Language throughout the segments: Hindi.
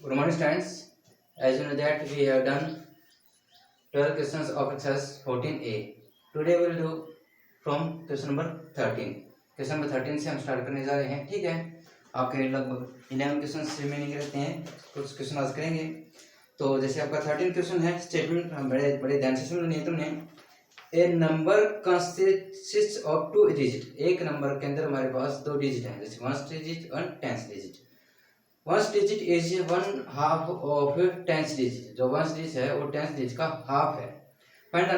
Good morning, students. As you know that we have done 12 questions of exercise 14A. Today we will do from question number 13. Question number 13 से हम स्टार्ट करने जा रहे हैं, ठीक है। आपके लगभग 11 क्वेश्चन रिमेनिंग रहते हैं, कुछ क्वेश्चन आज करेंगे। तो जैसे आपका 13 क्वेश्चन है, स्टेटमेंट बड़े बड़े ध्यान से सुननी है तुमने। ए नंबर कंसिस्ट ऑफ 2 डिजिट। एक नंबर के अंदर हमारे पास 2 डिजिट हैं, जैसे 1st डिजिट और 10th digit. 1st digit is 1/2 of 10th digit. जो 1st डिजिट है वो 10th डिजिट का हाफ है। फाइंड द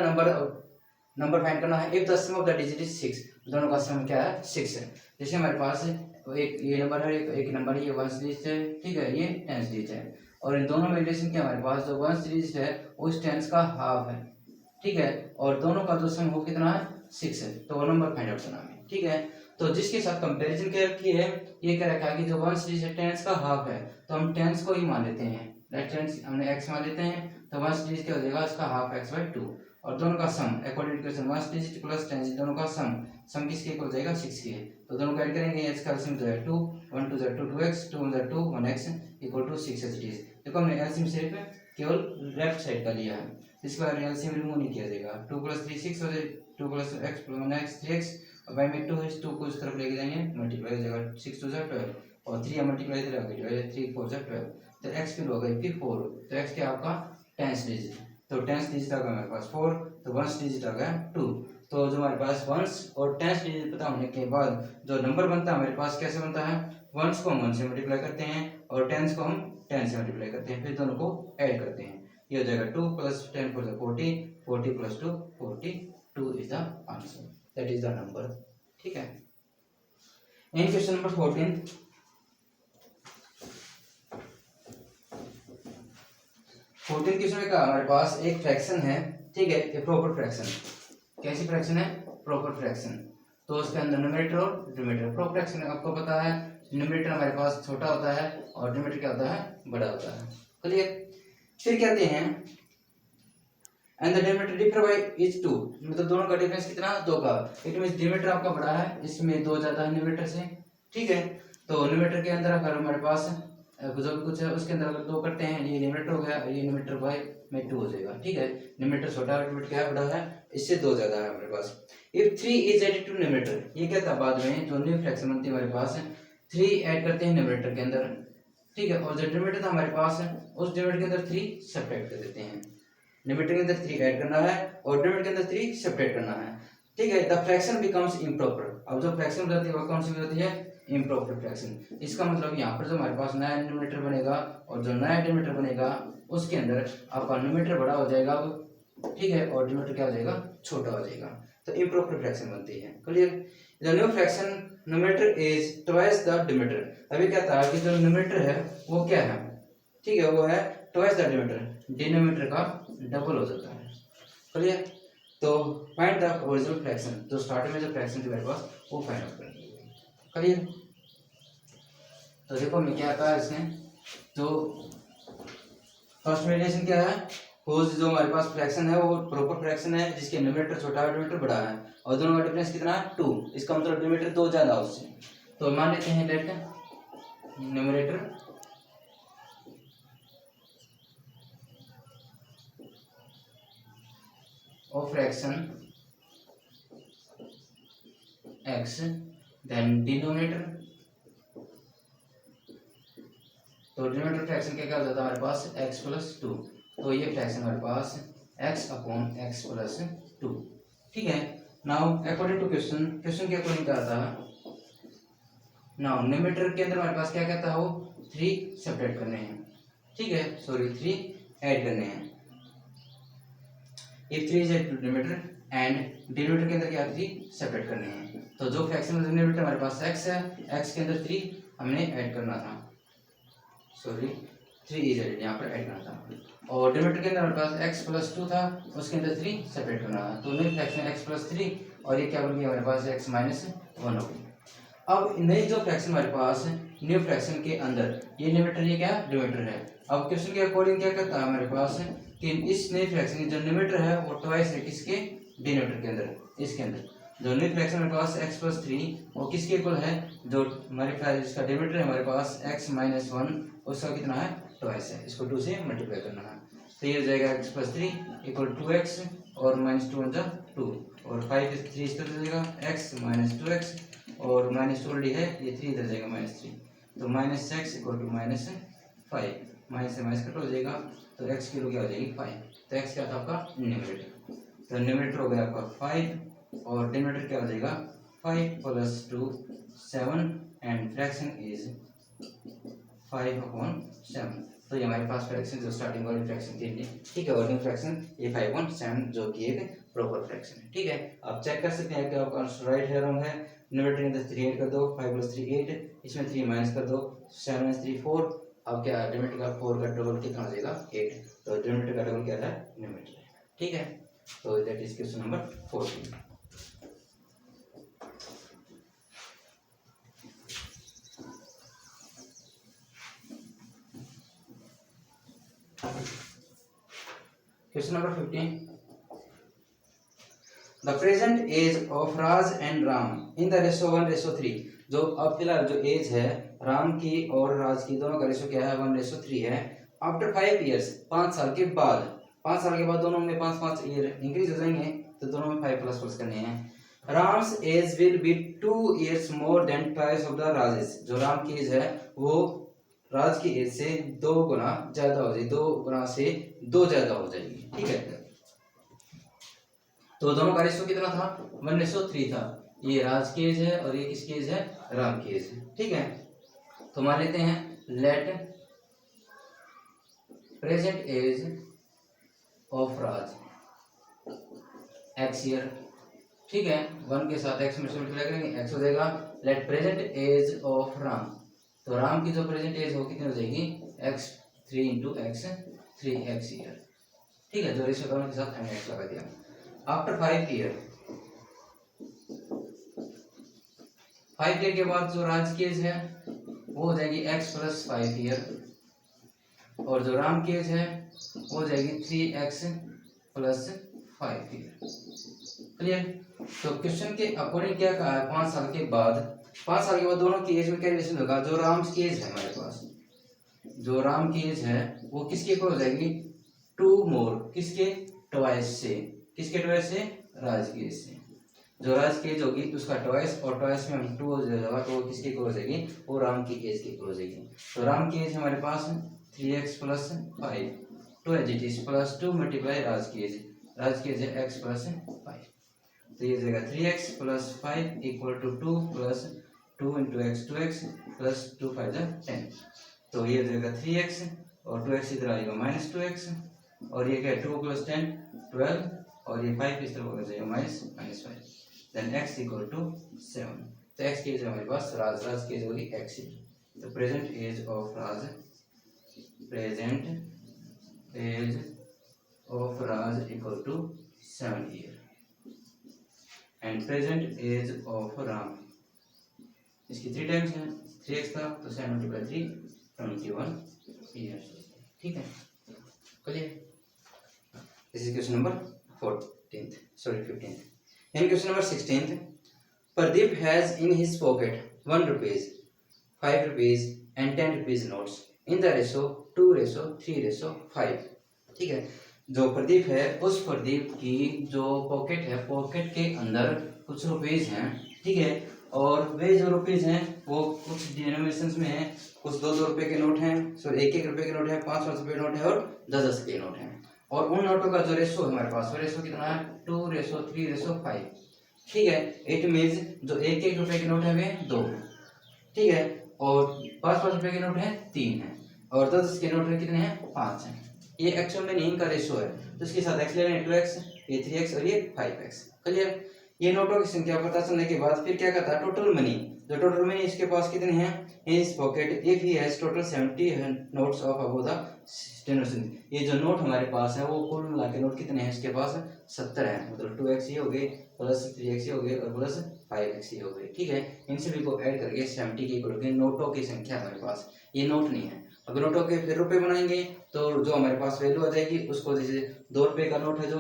नंबर फाइंड करना है। If the sum of the digit is 6, दोनों का सम क्या है? 6 है। जैसे हमारे पास एक ये नंबर है, एक नंबर ये 1st डिजिट है, ठीक है, ये 10th डिजिट है, और इन दोनों में रिलेशन क्या हमारे पास जो 1st डिजिट है उस 10th का हाफ है, ठीक है, और दोनों का जो सम वो कितना है? 6 है। तो वो नंबर फाइंड आउट करना है, ठीक है। तो जिसके साथ कंपैरिजन क्या की है, ये क्या रखा है कि जो 1st डिजिट है 10th का हाफ है, तो हम 10th को ही मान लेते हैं। लेफ्ट हैंड हमने x मान लेते हैं, तो 1st डिजिट क्या हो जाएगा? इसका हाफ x/2, और दोनों का sum according to equation 1st digit plus 10th digit, दोनों का सम किसके इक्वल हो जाएगा? 6 के। तो दोनों को ऐड करेंगे, x का एलसीएम जो है 2, 1 2 2 2x, 2 1 2 1x equal to 6 H D. देखो हमने एलसीएम सिर्फ केवल लेफ्ट साइड का लिया है, इसके बाद एलसीएम रिमूव नहीं किया जाएगा। 2 + 3 6 हो जाए, 2 + x 1x 3x, और बाई में 2 है, 2 को इस तरफ लेके जाएंगे, मल्टीप्लाई हो जाएगा, 6 2 12, और 3 मल्टीप्लाई इधर आ गया, डिवाइड 3 4 12, तो x फिर हो गई फिर 4, तो x क्या आपका 10th डिजिट, तो 10th डिजिट आ गया हमारे पास 4, तो 1st डिजिट आ गया 2। तो जो हमारे पास 1st और 10th डिजिट पता होने के बाद जो नंबर बनता है हमारे पास कैसे बनता है? 1st को हम 1 से मल्टीप्लाई करते हैं और 10th को हम 10 से मल्टीप्लाई करते हैं, फिर दोनों को ऐड करते हैं। ये हो जाएगा 2 + 10 = 40, 40 + 2 42 is the answer, that is the number, ठीक है। इन क्वेश्चन नंबर 14 क्वेश्चन का हमारे पास एक फ्रैक्शन है, ठीक है, ये प्रॉपर फ्रैक्शन। कैसी फ्रैक्शन है? Proper fraction. तो उसके अंदर न्यूमरेटर और डिनोमिनेटर। प्रॉपर फ्रैक्शन आपको पता है, न्यूमरेटर हमारे पास छोटा होता है और डिनोमिनेटर क्या होता है? बड़ा होता है, क्लियर। फिर कहते हैं and the denominator differ by is 2, मतलब दोनों का डिफरेंस कितना? 2 का। इट मींस डिनोमिनेटर आपका बड़ा है, इसमें 2 ज्यादा है न्यूमरेटर से, ठीक है। तो न्यूमरेटर के अंदर अगर हमारे पास जो भी कुछ है उसके अंदर अगर 2 करते हैं, ये न्यूमरेटर हो गया और ये न्यूमरेटर बाय में 2 हो जाएगा, ठीक है। न्यूमरेटर छोटा है, डिनोमिनेटर क्या है? बड़ा है, इससे 2 ज्यादा है हमारे पास। If 3 is added to numerator, ये क्या था? बाद में जो न्यू फ्रैक्शन बनती है हमारे पास 3 ऐड करते हैं न्यूमरेटर के अंदर, ठीक है, और जो डिनोमिनेटर था हमारे पास उस डिनोमिनेटर के अंदर 3 सब्ट्रैक्ट कर देते हैं। न्यूमरेटर के अंदर 3 ऐड करना है और डिनोमिनेटर के अंदर 3 सब्ट्रैक्ट करना है, ठीक है। The fraction becomes improper. अब जो फ्रैक्शन हो जाती है वो कौन सी होती है? Improper fraction. इसका मतलब यहाँ पर जो हमारे पास नया न्यूमरेटर बनेगा और जो नया डिनोमिनेटर बनेगा उसके अंदर आपका न्यूमरेटर बड़ा हो जाएगा, ठीक है, और डिनोमिनेटर क्या हो जाएगा? छोटा हो जाएगा। तो इम्प्रॉपर फ्रैक्शन बनती है, clear. The new fraction numerator is twice the denominator. अभी क्या था कि जो न्यूमरेटर है वो क्या है? ठीक है, वो है ट्वाइस द डिनोमिनेटर, डिनोमिनेटर का डबल हो जाता है, क्लियर। तो फाइंड द ओरिजिनल फ्रैक्शन, जो स्टार्टिंग में जो फ्रैक्शन थी मेरे पास वो फाइंड आउट करनी है, क्लियर। तो देखो मैं क्या कहा इसने, तो फर्स्ट में रिलेशन क्या है? होज जो हमारे पास फ्रैक्शन है वो प्रॉपर फ्रैक्शन है जिसके न्यूमरेटर छोटा है, डिनोमिनेटर बड़ा है, और दोनों का डिफरेंस कितना है? 2। इसका मतलब डिनोमिनेटर 2 ज्यादा है उससे। तो मान लेते हैं let numerator of fraction x, then denominator, तो डिनोमिनेटर फ्रैक्शन क्या हो जाता है हमारे पास? x + 2, तो ये फ्रैक्शन हमारे पास x/x + 2, ठीक है। नाउ अकॉर्डिंग टू क्वेश्चन के अकॉर्डिंग क्या आता है? नाउ न्यूमरेटर के अंदर हमारे पास क्या कहता है? वो 3 सब्ट्रैक्ट करने हैं, ठीक है, सॉरी 3 ऐड करने हैं। If 3 is add to denominator and denominator के अंदर क्या 3 सेपरेट करने हैं। तो जो फ्रैक्शन डिनोमिनेटर हमारे पास x है, x के अंदर 3 हमने ऐड करना था, सॉरी 3 इज एड यहाँ पर ऐड करना था, और डिनोमिनेटर के अंदर हमारे पास x + 2 था, उसके अंदर 3 सेपरेट करना था। तो नई फ्रैक्शन x + 3, और ये क्या बन गया हमारे पास? x - 1 हो गई। अब नई जो फ्रैक्शन हमारे पास न्यू फ्रैक्शन के अंदर ये न्यूमरेटर, ये क्या डिनोमिनेटर है। अब क्वेश्चन के अकॉर्डिंग क्या करता है हमारे पास कि इस नई फ्रैक्शन जो न्यूमरेटर है वो ट्वाइस है किसके? डिनोमिनेटर के अंदर, इसके अंदर जो न्यू फ्रैक्शन हमारे पास x + 3 वो किसके इक्वल है? जो हमारे पास इसका डिनोमिनेटर है हमारे पास x - 1, उसका कितना है? ट्वाइस है, इसको 2 से मल्टीप्लाई करना है। तो ये हो जाएगा x प्लस 3 इक्वल 2x और माइनस 2 2 और 5 3 इस तरह जाएगा x माइनस 2x और माइनस 2 ऑलरेडी है, ये 3 इधर जाएगा माइनस 3, तो minus x equal to minus 5, minus से माइनस कट हो जाएगा, तो x की वैल्यू क्या हो जाएगी 5। तो x क्या था आपका न्यूमरेटर, तो न्यूमरेटर हो गया आपका 5 और डिनोमिनेटर क्या हो जाएगा 5 प्लस 2 7 एंड फ्रैक्शन इज 5/7। तो ये हमारे पास फ्रैक्शन जो स्टार्टिंग वाली फ्रैक्शन थी, ठीक है, वर्किंग फ्रैक्शन ये 5/7 जो कि एक प्रॉपर फ्रैक्शन है, ठीक है। आप चेक कर सकते हैं कि आपका आंसर राइट है रॉन्ग है। न्यूमरेटर में 3 ऐड कर दो, 5 प्लस 3 8, इसमें 3 माइनस कर दो, 7 माइनस 3 4, अब क्या डिनोमिनेटर का 4 का डबल कितना हो जाएगा 8, तो डिनोमिनेटर का डबल क्या है न्यूमरेटर, ठीक है। तो that is question number 14। Question number 15. The present age of Raj and Ram in the ratio 1:3. जो अब फिलहाल जो एज है राम की और राज की दोनों का रेशो क्या है 1:3 है। आफ्टर 5 years 5 साल के बाद, 5 साल के बाद दोनों में 5 ईयर इंक्रीज हो जाएंगे, तो दोनों में 5 प्लस करने हैं। Ram's age will be 2 years more than twice of the Raj's. जो राम की एज है वो राज की एज से 2 गुना ज्यादा हो जाएगी, 2 गुना से 2 ज्यादा हो जाएगी, ठीक है। तो दोनों का रेशो कितना था 1:3 था। ये राज की एज है और ये किसकी एज है राम की एज है, ठीक है। तो मान लेते हैं let present age of Raj x year, ठीक है, 1 के साथ x में मल्टीप्लाई करेंगे x हो जाएगा। Let present age of Ram, तो राम की जो प्रेजेंट एज हो कितनी हो जाएगी x 3 into x 3x year, ठीक है। जो रेशो दोनों के साथ हमने x लगा दिया। आफ्टर 5 ईयर, 5 ईयर के बाद जो राज की एज है वो हो जाएगी x प्लस 5 ईयर और जो राम की एज है वो हो जाएगी 3x प्लस 5 ईयर, क्लियर। तो क्वेश्चन के अकॉर्डिंग क्या कहा है 5 साल के बाद, 5 साल के बाद दोनों की एज में क्या रिलेशन होगा। जो राम की एज है हमारे पास, जो राम की एज है वो किसके इक्वल हो जाएगी 2 मोर, किसके ट्वाइस से, किसके ट्वाइस से राज की एज से। जो राज की एज होगी उसका ट्वाइस और ट्वाइस में हम 2 हो जाएगा, तो वो किसके इक्वल हो जाएगी वो राम की एज के इक्वल हो जाएगी। तो राम की एज हमारे पास 3x plus 5 2 age it is plus 2 multiply Raj की एज, राज की एज है x प्लस 5, तो ये जाएगा 3x plus 5 equal to 2 plus 2 into x 2x plus 2 5 10, तो ये जाएगा 3x और 2x इधर आएगा माइनस 2x और ये क्या 2 प्लस 10 12 और ये 5 इस तरफ हो जाएगा minus 5, then x equal to 7। तो x की एज हमारे पास राज, राज की एज होगी x, तो present age of Raj, present age of Raj equal to 7 year and present age of Ram, इसकी 3 टाइम्स है, 3x था तो 7 मल्टीप्लाई 3 21 ईयर्स, ठीक है, clear. This is question number 15th। In question number 16th, Pradeep has in his pocket 1 rupees, 5 rupees and 10 rupees notes in the ratio 2:3:5, ठीक है। जो प्रदीप है उस प्रदीप की जो पॉकेट है, पॉकेट के अंदर कुछ रुपीज हैं, ठीक है, और वे जो रुपीज हैं वो कुछ डिनोमिनेशंस में हैं, कुछ 2-2 रुपए के नोट हैं, सॉरी 1-1 रुपए के नोट है, 5-5 रुपए के नोट है और 10-10 के नोट हैं, और उन नोटों का जो रेशो है हमारे पास, वो रेशो कितना है 2:3:5, ठीक है। इट मीन्स जो 1-1 रुपए के नोट है वे 2 हैं, ठीक है, और 5-5 रुपए के नोट है 3 हैं, और 10 के नोट है कितने हैं 5 हैं। ये एक्चुअल में इनका रेशो है, तो इसके साथ x ले लें 2x, ये 3x और ये 5x, क्लियर। ये नोटों की संख्या पता चलने के बाद फिर क्या कहता है टोटल मनी, जो टोटल मनी इसके पास कितने हैं इन इस pocket, if he has total 70 notes of above the denomination, ये जो नोट हमारे पास है वो कुल मिला के नोट कितने हैं इसके पास 70 है, मतलब 2x ये हो गए प्लस 3x ये हो गए और प्लस 5x ये हो गए, ठीक है। इन सभी को ऐड करके 70 के इक्वल होगी नोटों की संख्या हमारे पास, ये नोट नहीं है। अगर नोटों के फिर रुपए बनाएंगे तो जो हमारे पास वैल्यू आ जाएगी उसको, जैसे 2 रुपए का नोट है जो,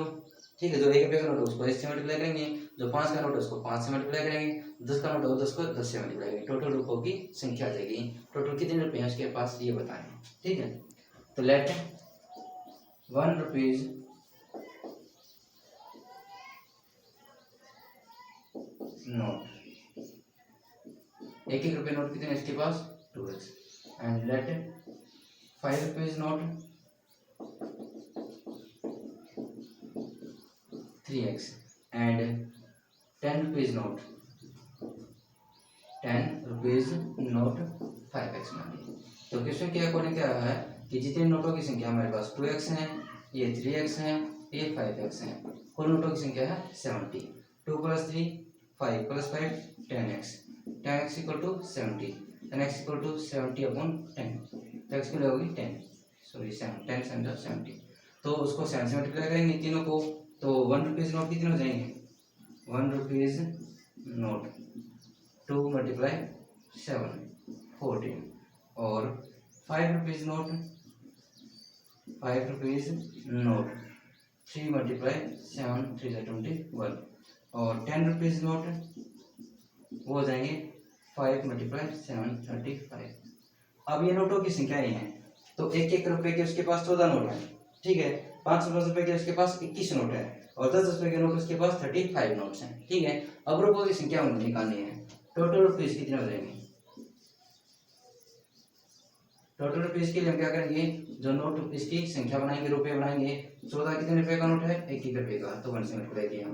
ठीक है, जो 1 रुपए का नोट है उसको 1 से मल्टीप्लाई करेंगे, जो 5 का नोट है उसको 5 से मल्टीप्लाई करेंगे, 10 का नोट है 10 को 10 से मल्टीप्लाई करेंगे, टोटल रुपयों की संख्या आ जाएगी। टोटल कितने रुपए हैं उसके पास ये बताएं, ठीक है। तो लेट 1 रुपीज नोट, 1 रुपये नोट कितने इसके पास 2x, and let 5 rupees note 3x and 10 rupees note 5x मानिए। तो क्वेश्चन के अकॉर्डिंग क्या है कि जितने नोटों की संख्या हमारे पास 2x है, ये 3x है, ये 5x है, कुल नोटों की संख्या है 70। 2 + 3 5 + 5 10x, 10x = 70, 10x = 70/10, तो x की वैल्यू होगी 10, सॉरी 7, 10 7 70। तो उसको 7 से मल्टीप्लाई करेंगे तीनों को, तो 1 रुपीज़ नोट कितने हो जाएंगे, 1 रुपीज़ नोट 2 × 7 14, और 5 रुपीज़ नोट 3 × 7 3 × 21, और 10 रुपीज़ नोट वो हो जाएंगे 5 × 7 35। अब ये नोटों की संख्याएं हैं, तो 1 रुपए के उसके पास 14 नोट है, ठीक है, 5 रुपए के उसके पास 21 नोट है, और 10 रुपए के नोट उसके पास 35 नोट्स हैं, ठीक है। अब रुपयों की संख्या उन्हें निकालनी है, टोटल रुपीज कितने हो जाएंगे। टोटल रुपीज के लिए हम क्या करेंगे, जो नोट इसकी संख्या बनाएंगे, रुपए बनाएंगे। 14 कितने रुपए का नोट है, 1 रुपए का, तो 1 से मल्टीप्लाई किया।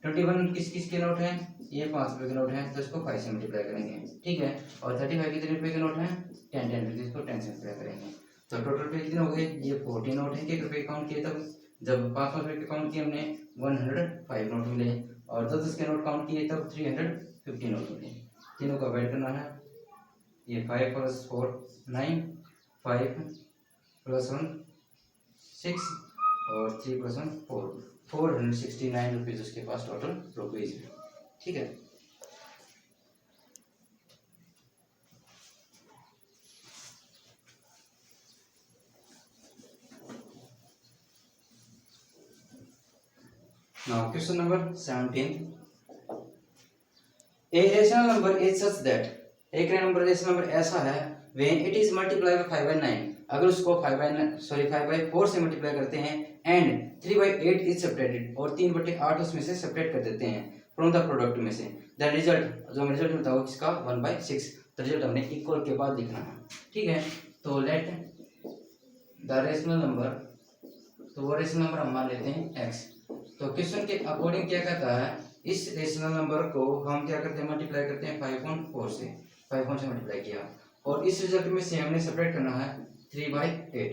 21 किस किस के नोट है, ये 5 रुपए के नोट है, तो इसको 5 से मल्टीप्लाई करेंगे, ठीक है। और 35 कितने रुपए के नोट है, 10 रुपए, इसको 10 से मल्टीप्लाई करेंगे। तो टोटल रुपए कितने हो गए, ये 40 नोट है, 1 रुपए काउंट किए, तब जब 5 रुपए के काउंट किए हमने 105 नोट मिले, और 10 के नोट काउंट किए तब 350 नोट मिले। तीनों को ऐड करना है, ये 5 + 4 9, 5 + 1 6, और 3 + 1 4, 469 रुपीज उसके पास टोटल रुपीज है, ठीक है। Now question number 17. A rational number is such that, एक नंबर रेशनल नंबर ऐसा है when it is multiplied by 5/9, अगर उसको 5/4 से मल्टीप्लाई करते हैं, एंड 3/8 इज सेपरेटेड, और 3/8 उसमें से सेपरेट कर देते हैं फ्रॉम द प्रोडक्ट में से, द रिजल्ट, जो रिजल्ट मिलता है किसका 1/6, तो रिजल्ट हमने इक्वल के बाद लिखना है, ठीक है। तो लेट द रेशनल नंबर, तो वो रेशनल नंबर हम मान लेते हैं x। तो क्वेश्चन के अकॉर्डिंग क्या कहता है, इस रेशनल नंबर को हम क्या करते हैं, मल्टीप्लाई करते हैं 5/4 से, 5/4 से मल्टीप्लाई किया, और इस रिजल्ट में से हमने सेपरेट करना है 3/8,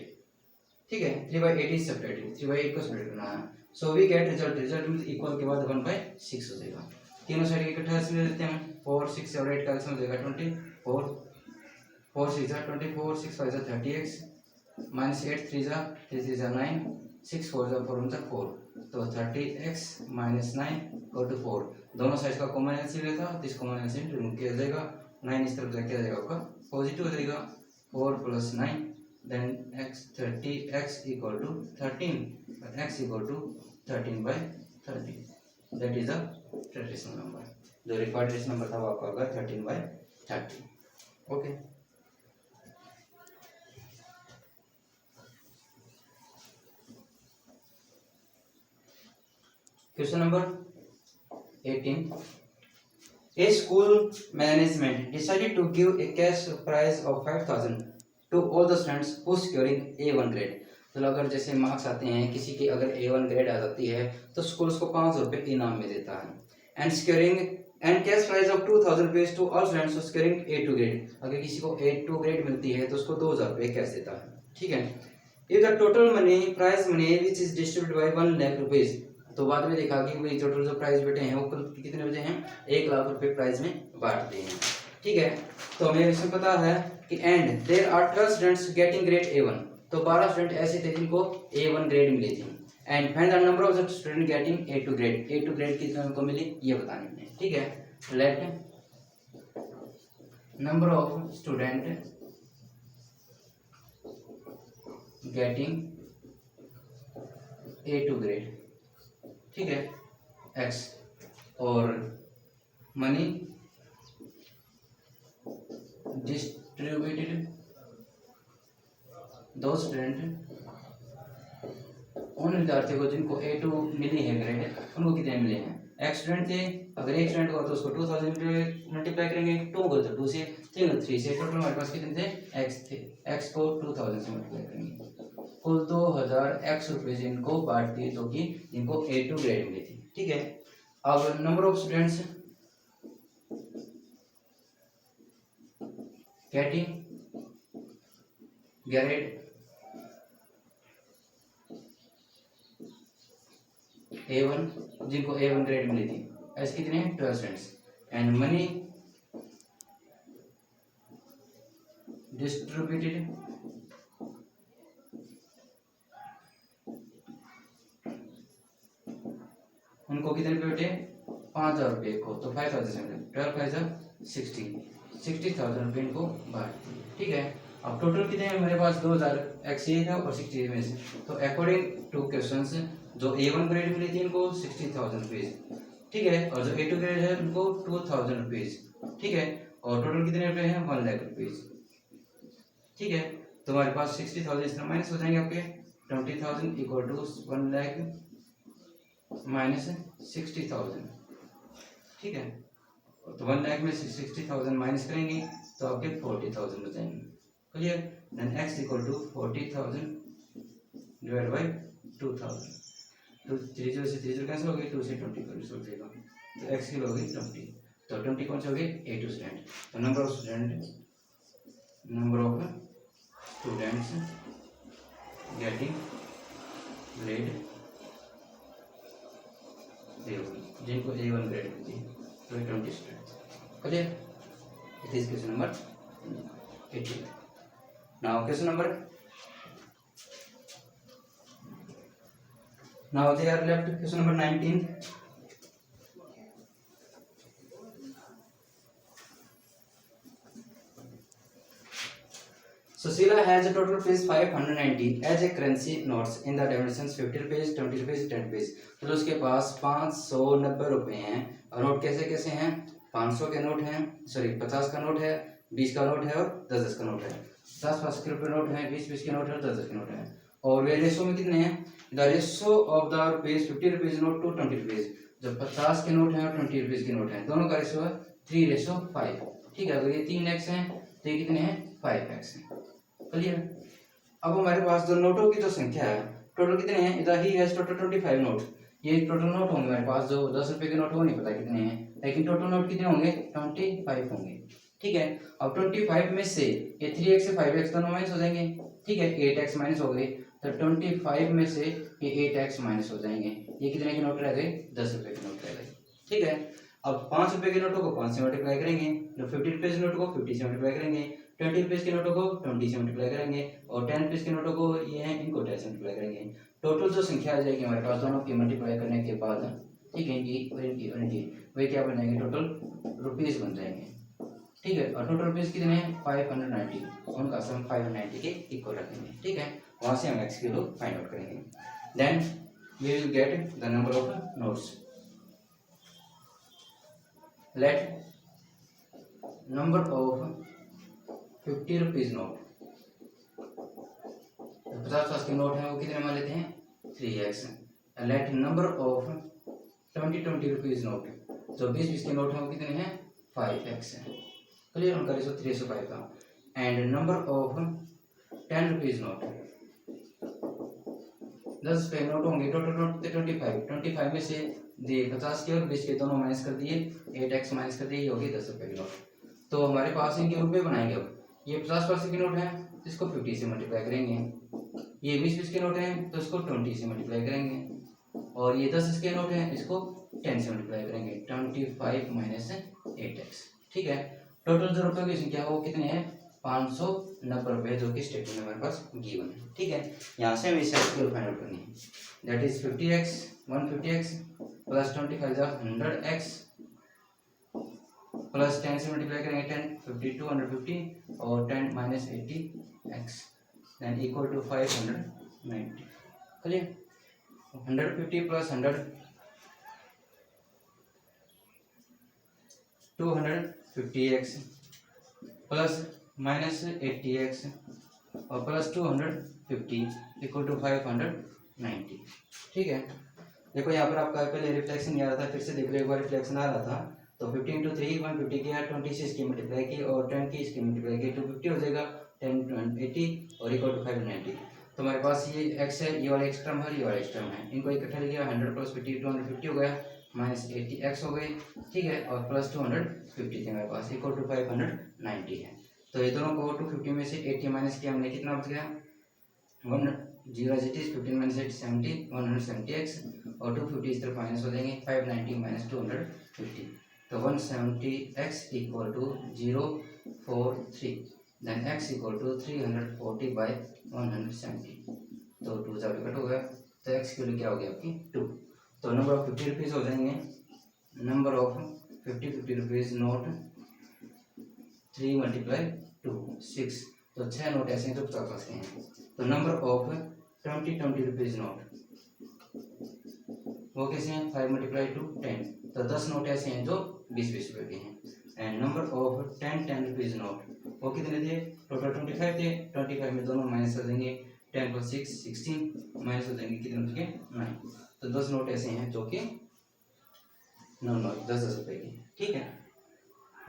ठीक है। 3/8 इज सेपरेटेड, 3/8 को सेपरेट करना है, सो वी गेट रिजल्ट में इक्वल के बाद 1/6 हो जाएगा। तीनों साइड इकट्ठा ले लेते हैं, 4 6 और 8 का हो जाएगा 24, 4 6 24, 6 5 30x, -8 3 3 9, 6 4 4 तो 30x - 9 = 4। दोनों साइड का कॉमन एलसीएम लेता, तो इस कॉमन एलसीएम रिमूव किया जाएगा, 9 इस तरफ जाके आ जाएगा आपका पॉजिटिव हो जाएगा, 4 + 9 then x 30x = 13, x = 13/30, that is the rational number. जो रिक्वायर्ड रेशनल नंबर था वो आपका होगा 13/30, okay. Question number 18. A school management decided to give a cash prize of 5,000 to all the students who securing A1 grade. तो अगर जैसे मार्क्स आते हैं किसी की, अगर A1 ग्रेड आ जाती है तो स्कूल उसको 500 रुपये इनाम में देता है, and securing and cash prize of 2,000 rupees to all students who securing A2 grade. अगर किसी को A2 ग्रेड मिलती है तो उसको 2,000 रुपये कैश देता है, ठीक है। If the total money prize money which is distributed by 1 lakh rupees, तो बाद में देखा कि भाई टोटल जो प्राइज बेटे हैं वो कितने बचे हैं, 1 लाख रुपए प्राइज में बांट दिए हैं, ठीक है। तो हमें इसमें पता है कि and there are 12 students getting grade A1, तो 12 स्टूडेंट ऐसे थे जिनको A1 ग्रेड मिली थी, and find the number of the student getting A2 grade, A2 grade कितने उनको मिली ये बताने में, ठीक है। Late number of student getting A2 grade, ठीक है, x, और मनी दो स्टूडेंट, उन विद्यार्थियों को जिनको A2 मिली है ग्रेड, उनको कितने मिले हैं। एक स्टूडेंट थे, अगर एक स्टूडेंट हुआ तो उसको 2000 मल्टीप्लाई करेंगे, 2 को तो 2 से, 3 को 3 से, टोटल हमारे पास कितने थे, x थे, x को 2000 से मल्टीप्लाई करेंगे। कुल 2000 x रुपीज इनको बांट दिए तो कि इनको A2 ग्रेड मिली थी। ठीक है, अब number of students getting grade A1, जिनको A1 ग्रेड मिली थी, ऐसे कितने 12 स्टूडेंट्स, एंड मनी डिस्ट्रीब्यूटेड उनको कितने रुपये बेटे, 5000 रुपये को, तो 5000 12 5 60,000 रुपये इनको बांट दिए। ठीक है, अब टोटल कितने हैं हमारे पास, 2000 x ये है और 60 में से, तो अकॉर्डिंग टू क्वेश्चंस जो A1 ग्रेड मिली थी इनको 60,000 रुपीज, ठीक है, और जो A2 ग्रेड है उनको 2000 रुपीज, ठीक है, और टोटल कितने रुपए हैं, 1 लाख रुपीज। ठीक है, तो हमारे पास 60,000 इसमें माइनस हो जाएंगे आपके, 20,000 इक्वल टू 1 लाख माइनस 60,000। ठीक है, तो 1 लाख में 60,000 माइनस करेंगे तो आपके 40,000 हो जाएंगे। Clear, then x equal to 40,000 divide by 2000, तो 3 0 से 3 0 कैंसिल हो गई, 2 से 20 कैंसिल हो जाएगा, तो x की हो गई 20, तो 20 कौन से हो गए, A2 स्टूडेंट। तो number of students getting grade A1, जिनको A1 ग्रेड मिलती है, तो 20 students. Clear, it is question number 18. Now question number, now they are left question number 19. Susila has a total rupees 590 as a currency notes in the dimensions 50 rupees, 20 rupees, 10 rupees. तो उसके पास 590 रुपए हैं, और नोट कैसे कैसे हैं, 500 के नोट हैं, सॉरी 50 का नोट है, 20 का नोट है और 10 का नोट है, 50 के रुपए नोट है, 20 के नोट है और 10 के नोट है। और वे रेशो में कितने हैं, the ratio of the rupees 50 rupees note to 20 rupees, जब 50 के नोट हैं और 20 रुपीज के नोट हैं, दोनों का रेशो है 3:5। ठीक है, अगर ये 3x है तो ये कितने हैं, 5x है। क्लियर, अब हमारे पास जो नोटों की जो संख्या है, टोटल कितने हैं, इधर ही है टोटल 25 नोट, ये टोटल नोट होंगे हमारे पास, जो 10 रुपए के नोट हो नहीं पता कितने हैं, लेकिन टोटल नोट कितने होंगे, 25 होंगे। ठीक है, अब 25 में से ये 3x से 5x दोनों माइनस हो जाएंगे। ठीक है, 8x माइनस हो गए, तो 25 में से ये 8x माइनस हो जाएंगे, ये कितने के नोट रह गए, 10 रुपए के नोट रह गए। ठीक है, अब 5 रुपए के नोटों को 5 से मल्टीप्लाई करेंगे, जो 50 रुपए के नोट को 50 से मल्टीप्लाई करेंगे, 20 रुपीज के नोटों को 20 से मल्टीप्लाई करेंगे, और 10 रुपीज के नोटों को ये हैं इनको 10 से मल्टीप्लाई करेंगे। टोटल जो संख्या आ जाएगी हमारे पास दोनों की मल्टीप्लाई करने के बाद, ठीक है, इनकी वे क्या बन जाएंगे, टोटल रुपीज बन जाएंगे। ठीक है, और टोटल रुपीज कितने हैं, 590, उनका सम 590 के इक्वल रखेंगे। ठीक है, वहां से हम x की वैल्यू फाइंड आउट करेंगे, then we will get the number of notes. Let number of 50 rupees note, 50 के नोट है वो कितने मान लेते हैं, 3x। Late number of 20 rupees note, जो 20 के नोट है वो कितने हैं, 5x है। क्लियर, उनका रेशो 3:5 का। And number of 10 rupees note, 10 रुपए नोट होंगे, टोटल नोट 25 में से 50 के और 20 के दोनों माइनस कर दिए, 8x माइनस कर दिए, ये हो गए 10 रुपए के नोट। तो हमारे पास इनके रुपए बनाएंगे। अब ये 50% के नोट है, इसको 50 से मल्टीप्लाई करेंगे, ये 20 के नोट है तो इसको 20 से मल्टीप्लाई करेंगे, और ये 10 के नोट है इसको 10 से मल्टीप्लाई करेंगे, 25 माइनस 8x। ठीक है, टोटल जो रुपए की संख्या वो कितने हैं, 590 रुपए, जो कि स्टेटमेंट में हमारे पास गिवन है। ठीक है, यहाँ से हमें इसकी वैल्यू फाइंड आउट करनी है, that is 50x 150x plus 25 100x plus 10 से मल्टीप्लाई करेंगे 10 52 150 और 10 minus 80x then equal to 590। Clear, 150 plus 100 250x plus minus 80x और प्लस 250 इक्वल टू 590। ठीक है, देखो यहाँ पर आपका पहले रिफ्लेक्शन नहीं आ रहा था, फिर से देख लो एक बार रिफ्लेक्शन आ रहा था तो 15 इंटू 3 150 किया, 20 से इसकी मल्टीप्लाई की और 10 की इसकी मल्टीप्लाई की, 250 हो जाएगा, 10 80 और इक्वल टू 590। तो हमारे पास ये x है, ये वाला x टर्म है, ये वाला x टर्म है, इनको इकट्ठा लिया 100 प्लस 50 250 हो गया, माइनस 80x हो गई। ठीक है, और प्लस 250 थे हमारे पास इक्वल टू 590 है। तो ये दोनों को 250 में से 80 माइनस किया हमने, कितना बच गया 1 0 as it is 15 minus 8 70 170x और 250 इस तरफ माइनस हो जाएंगे, 590 माइनस 250 तो 170x equal to 043 then x equal to 340 by 170। तो 2 जब कट हो गया तो x की वैल्यू क्या हो गया आपकी 2। तो नंबर ऑफ 50 रुपीज़ हो जाएंगे, number of 50 rupees note 3 multiply 2 6, तो 6 नोट ऐसे हैं जो 50 के हैं। तो नंबर ऑफ 20 रुपीज़ नोट वो कैसे हैं 5 मल्टीप्लाई 2 10, तो 10 नोट ऐसे हैं जो 20 रुपए के हैं। And number of 10 rupees note वो कितने थे, टोटल 25 थे, 25 में दोनों माइनस कर देंगे, 10 प्लस 6 16 माइनस हो जाएंगे, कितने बच गए 9। तो 10 नोट ऐसे हैं जो कि 10 रुपए के। ठीक है,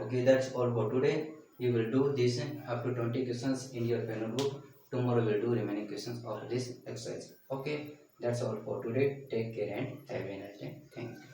okay, that's all for today. You will do this up to 20 questions in your panel book. Tomorrow we will do remaining questions of this exercise. Okay, that's all for today. Take care and have a nice day. Thank you.